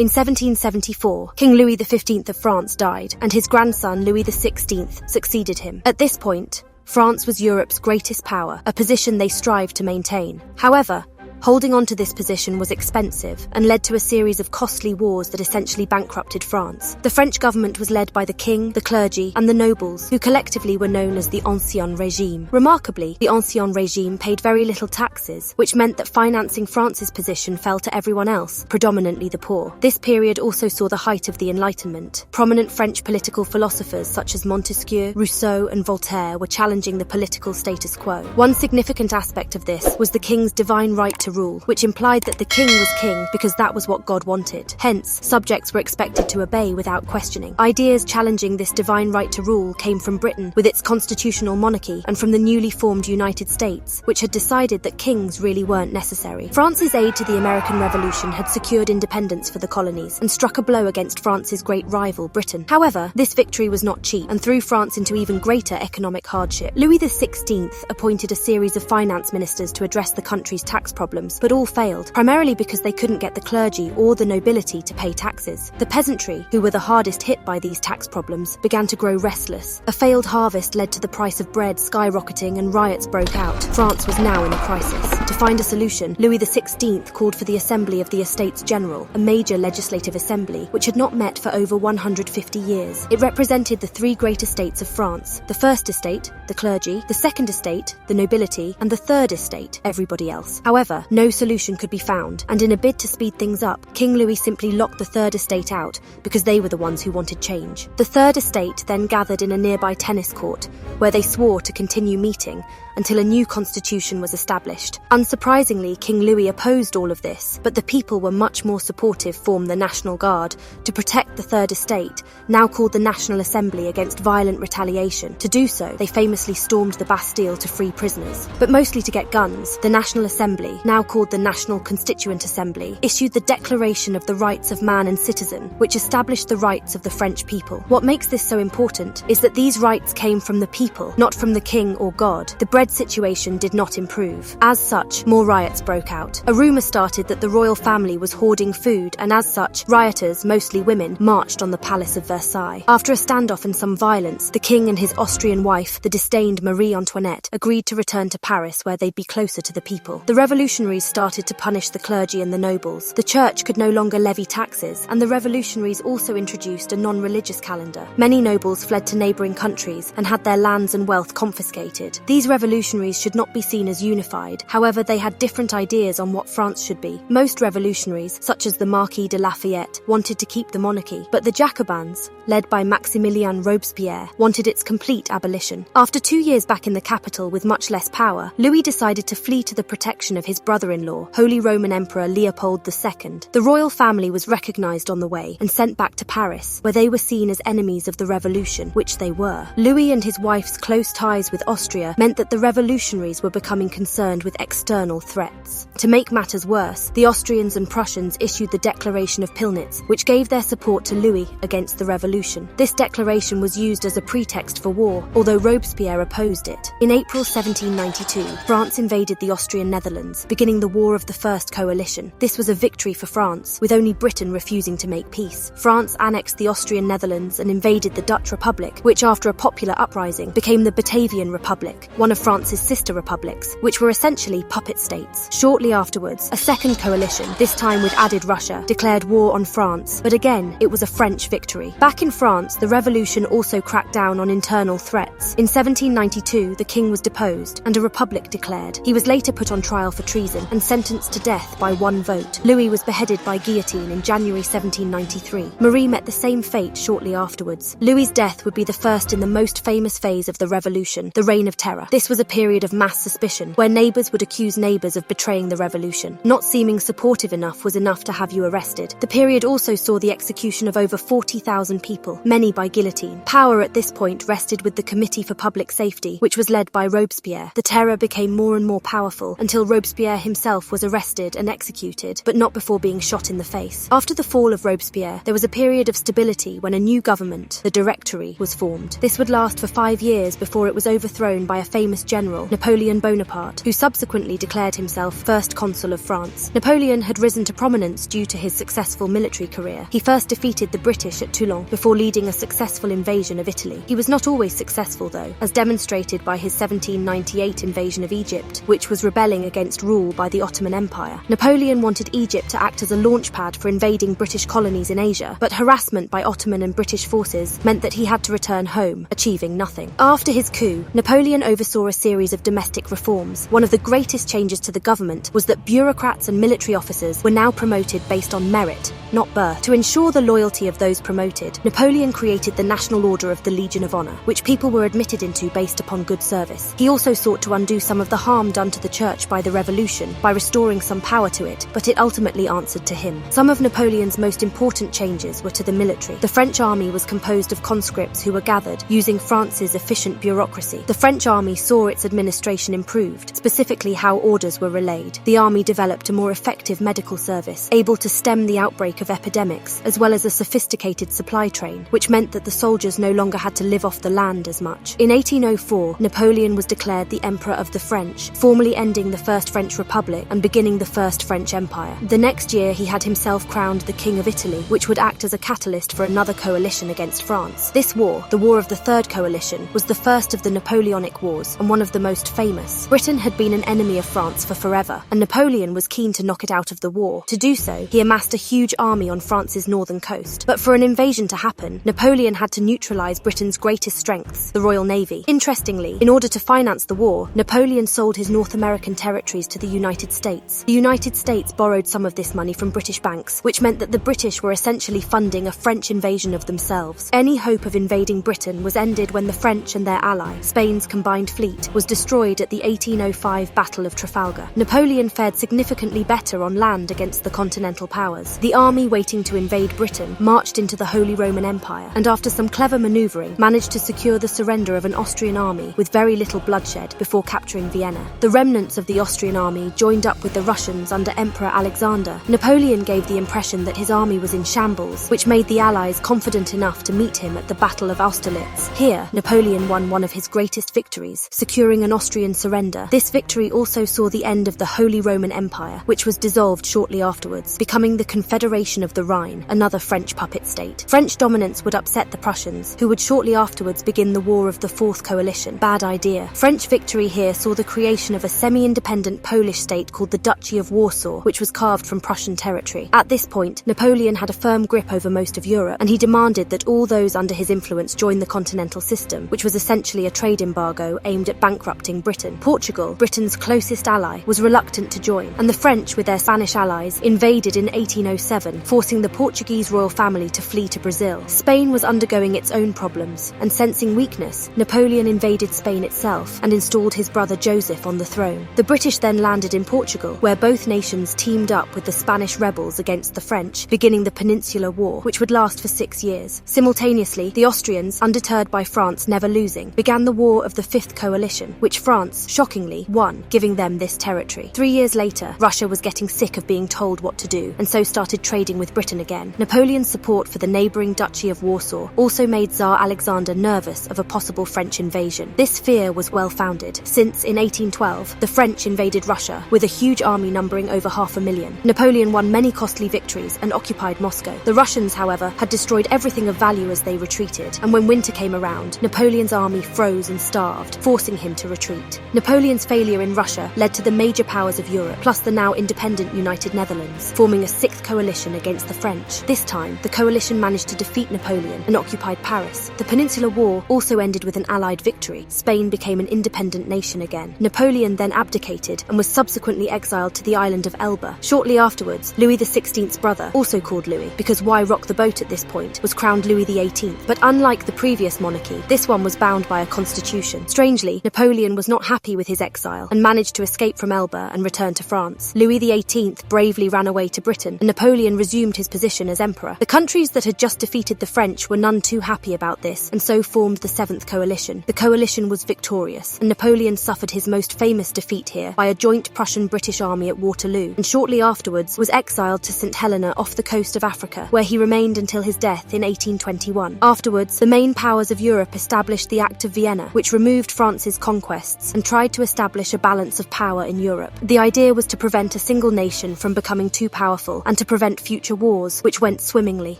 In 1774, King Louis XV of France died, and his grandson Louis XVI succeeded him. At this point, France was Europe's greatest power, a position they strived to maintain. However, holding on to this position was expensive and led to a series of costly wars that essentially bankrupted France. The French government was led by the king, the clergy, and the nobles, who collectively were known as the Ancien Regime. Remarkably, the Ancien Regime paid very little taxes, which meant that financing France's position fell to everyone else, predominantly the poor. This period also saw the height of the Enlightenment. Prominent French political philosophers such as Montesquieu, Rousseau, and Voltaire were challenging the political status quo. One significant aspect of this was the king's divine right to rule, which implied that the king was king because that was what God wanted. Hence, subjects were expected to obey without questioning. Ideas challenging this divine right to rule came from Britain, with its constitutional monarchy, and from the newly formed United States, which had decided that kings really weren't necessary. France's aid to the American Revolution had secured independence for the colonies and struck a blow against France's great rival, Britain. However, this victory was not cheap and threw France into even greater economic hardship. Louis XVI appointed a series of finance ministers to address the country's tax problems, but all failed, primarily because they couldn't get the clergy or the nobility to pay taxes. The peasantry, who were the hardest hit by these tax problems, began to grow restless. A failed harvest led to the price of bread skyrocketing and riots broke out. France was now in a crisis. To find a solution, Louis XVI called for the Assembly of the Estates General, a major legislative assembly, which had not met for over 150 years. It represented the three great estates of France: the first estate, the clergy; the second estate, the nobility; and the third estate, everybody else. However, no solution could be found, and in a bid to speed things up, King Louis simply locked the third estate out because they were the ones who wanted change. The third estate then gathered in a nearby tennis court, where they swore to continue meeting until a new constitution was established. Unsurprisingly, King Louis opposed all of this, but the people were much more supportive, formed the National Guard to protect the Third Estate, now called the National Assembly, against violent retaliation. To do so, they famously stormed the Bastille to free prisoners, but mostly to get guns. The National Assembly, now called the National Constituent Assembly, issued the Declaration of the Rights of Man and Citizen, which established the rights of the French people. What makes this so important is that these rights came from the people, not from the king or God. The bread situation did not improve. As such, more riots broke out. A rumour started that the royal family was hoarding food, and as such, rioters, mostly women, marched on the Palace of Versailles. After a standoff and some violence, the king and his Austrian wife, the disdained Marie Antoinette, agreed to return to Paris, where they'd be closer to the people. The revolutionaries started to punish the clergy and the nobles. The church could no longer levy taxes, and the revolutionaries also introduced a non-religious calendar. Many nobles fled to neighbouring countries and had their lands and wealth confiscated. These revolutionaries should not be seen as unified. However, they had different ideas on what France should be. Most revolutionaries, such as the Marquis de Lafayette, wanted to keep the monarchy, but the Jacobins, led by Maximilien Robespierre, wanted its complete abolition. After 2 years back in the capital with much less power, Louis decided to flee to the protection of his brother-in-law, Holy Roman Emperor Leopold II. The royal family was recognised on the way and sent back to Paris, where they were seen as enemies of the revolution, which they were. Louis and his wife's close ties with Austria meant that the revolutionaries were becoming concerned with external threats. To make matters worse, the Austrians and Prussians issued the Declaration of Pillnitz, which gave their support to Louis against the revolution. This declaration was used as a pretext for war, although Robespierre opposed it. In April 1792, France invaded the Austrian Netherlands, beginning the War of the First Coalition. This was a victory for France, with only Britain refusing to make peace. France annexed the Austrian Netherlands and invaded the Dutch Republic, which after a popular uprising became the Batavian Republic, one of France's sister republics, which were essentially puppet states. Shortly afterwards, a second coalition, this time with added Russia, declared war on France, but again, it was a French victory. Back in France, the revolution also cracked down on internal threats. In 1792, the king was deposed, and a republic declared. He was later put on trial for treason and sentenced to death by one vote. Louis was beheaded by guillotine in January 1793. Marie met the same fate shortly afterwards. Louis's death would be the first in the most famous phase of the revolution, the Reign of Terror. This was a period of mass suspicion, where neighbours would accuse neighbours of betraying the revolution. Not seeming supportive enough was enough to have you arrested. The period also saw the execution of over 40,000 people, many by guillotine. Power at this point rested with the Committee for Public Safety, which was led by Robespierre. The terror became more and more powerful until Robespierre himself was arrested and executed, but not before being shot in the face. After the fall of Robespierre, there was a period of stability when a new government, the Directory, was formed. This would last for 5 years before it was overthrown by a famous general, Napoleon Bonaparte, who subsequently declared himself first consul of France. Napoleon had risen to prominence due to his successful military career. He first defeated the British at Toulon before leading a successful invasion of Italy. He was not always successful though, as demonstrated by his 1798 invasion of Egypt, which was rebelling against rule by the Ottoman Empire. Napoleon wanted Egypt to act as a launchpad for invading British colonies in Asia, but harassment by Ottoman and British forces meant that he had to return home, achieving nothing. After his coup, Napoleon oversaw a series of domestic reforms. One of the greatest changes to the government was that bureaucrats and military officers were now promoted based on merit, not birth. To ensure the loyalty of those promoted, Napoleon created the National Order of the Legion of Honor, which people were admitted into based upon good service. He also sought to undo some of the harm done to the church by the revolution, by restoring some power to it, but it ultimately answered to him. Some of Napoleon's most important changes were to the military. The French army was composed of conscripts who were gathered, using France's efficient bureaucracy. The French army saw its administration improved, specifically how orders were relayed. The army developed a more effective medical service, able to stem the outbreak of epidemics, as well as a sophisticated supply train, which meant that the soldiers no longer had to live off the land as much. In 1804, Napoleon was declared the Emperor of the French, formally ending the First French Republic and beginning the First French Empire. The next year, he had himself crowned the King of Italy, which would act as a catalyst for another coalition against France. This war, the War of the Third Coalition, was the first of the Napoleonic Wars and one of the most famous. Britain had been an enemy of France for forever, and Napoleon was keen to knock it out of the war. To do so, he amassed a huge army on France's northern coast. But for an invasion to happen, Napoleon had to neutralize Britain's greatest strengths, the Royal Navy. Interestingly, in order to finance the war, Napoleon sold his North American territories to the United States. The United States borrowed some of this money from British banks, which meant that the British were essentially funding a French invasion of themselves. Any hope of invading Britain was ended when the French and their ally, Spain's combined fleet, was destroyed at the 1805 Battle of Trafalgar. Napoleon fared significantly better on land against the continental powers. The army waiting to invade Britain marched into the Holy Roman Empire, and after some clever maneuvering, managed to secure the surrender of an Austrian army with very little bloodshed before capturing Vienna. The remnants of the Austrian army joined up with the Russians under Emperor Alexander. Napoleon gave the impression that his army was in shambles, which made the Allies confident enough to meet him at the Battle of Austerlitz. Here, Napoleon won one of his greatest victories, securing an Austrian surrender. This victory also saw the end of the Holy Roman Empire, which was dissolved shortly afterwards, becoming the Confederation of the Rhine, another French puppet state. French dominance would upset the Prussians, who would shortly afterwards begin the War of the Fourth Coalition. Bad idea. French victory here saw the creation of a semi-independent Polish state called the Duchy of Warsaw, which was carved from Prussian territory. At this point, Napoleon had a firm grip over most of Europe, and he demanded that all those under his influence join the continental system, which was essentially a trade embargo aimed at bankrupting Britain. Portugal, Britain's closest ally, was reluctant to join, and the French, with their Spanish allies, invaded in 1807, forcing the Portuguese royal family to flee to Brazil. Spain was undergoing its own problems, and sensing weakness, Napoleon invaded Spain itself and installed his brother Joseph on the throne. The British then landed in Portugal, where both nations teamed up with the Spanish rebels against the French, beginning the Peninsular War, which would last for 6 years. Simultaneously, the Austrians, undeterred by France never losing, began the War of the Fifth Coalition, which France, shockingly, won, giving them this territory. 3 years later, Russia was getting sick of being told what to do, and so started trading with Britain again. Napoleon's support for the neighbouring Duchy of Warsaw also made Tsar Alexander nervous of a possible French invasion. This fear was well-founded, since in 1812, the French invaded Russia with a huge army numbering over 500,000. Napoleon won many costly victories and occupied Moscow. The Russians, however, had destroyed everything of value as they retreated, and when winter came around, Napoleon's army froze and starved, forcing him to retreat. Napoleon's failure in Russia led to the major powers of Europe, plus the now independent United Netherlands, forming a sixth coalition against the French. This time, the coalition managed to defeat Napoleon and occupied Paris. The Peninsular War also ended with an Allied victory. Spain became an independent nation again. Napoleon then abdicated and was subsequently exiled to the island of Elba. Shortly afterwards, Louis XVI's brother, also called Louis, because why rock the boat at this point, was crowned Louis XVIII. But unlike the previous monarchy, this one was bound by a constitution. Strangely, Napoleon was not happy with his exile and managed to escape from Elba and return to France. Louis XVIII bravely ran away to Britain, and Napoleon resumed his position as emperor. The countries that had just defeated the French were none too happy about this, and so formed the Seventh Coalition. The coalition was victorious, and Napoleon suffered his most famous defeat here by a joint Prussian-British army at Waterloo, and shortly afterwards was exiled to St Helena off the coast of Africa, where he remained until his death in 1821. Afterwards, the main powers of Europe established the Act of Vienna, which removed France's conquests and tried to establish a balance of power in Europe. The idea was to prevent a single nation from becoming too powerful and to prevent future wars, which went swimmingly.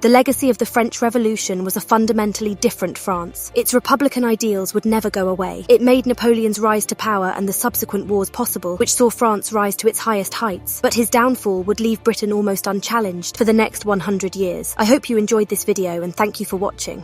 The legacy of the French Revolution was a fundamentally different France. Its republican ideals would never go away. It made Napoleon's rise to power and the subsequent wars possible, which saw France rise to its highest heights. But his downfall would leave Britain almost unchallenged for the next 100 years. I hope you enjoyed this video and thank you for watching.